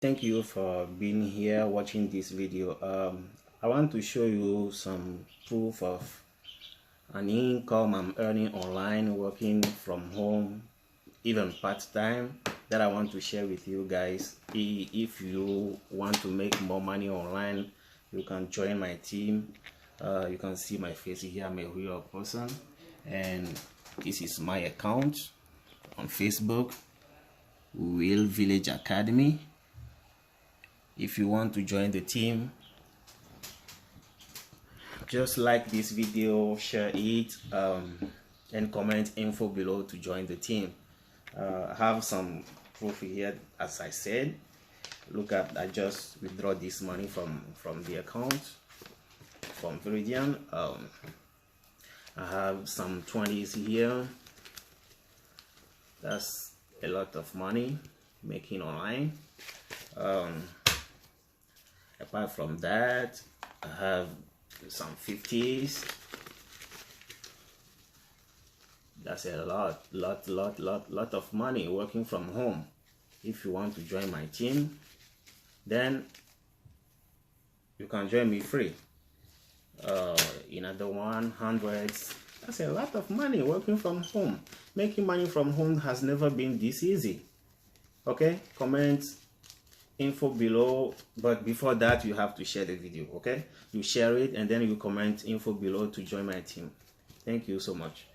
Thank you for being here watching this video. I want to show you some proof of an income I'm earning online, working from home, even part-time, that I want to share with you guys. If you want to make more money online, you can join my team. You can see my face here. I'm a real person, and this is my account on Facebook, Real Village Academy. If you want to join the team, just like this video, share it, and comment info below to join the team. I have some proof here. As I said, look at, I just withdraw this money from the account from Viridian. I have some 20s here. That's a lot of money making online. Apart from that, I have some 50s. That's a lot of money working from home. If you want to join my team, then you can join me free. Another 100s. That's a lot of money working from home. Making money from home has never been this easy. Okay, comment info below, but before that you have to share the video. Okay, you share it and then you comment info below to join my team. Thank you so much.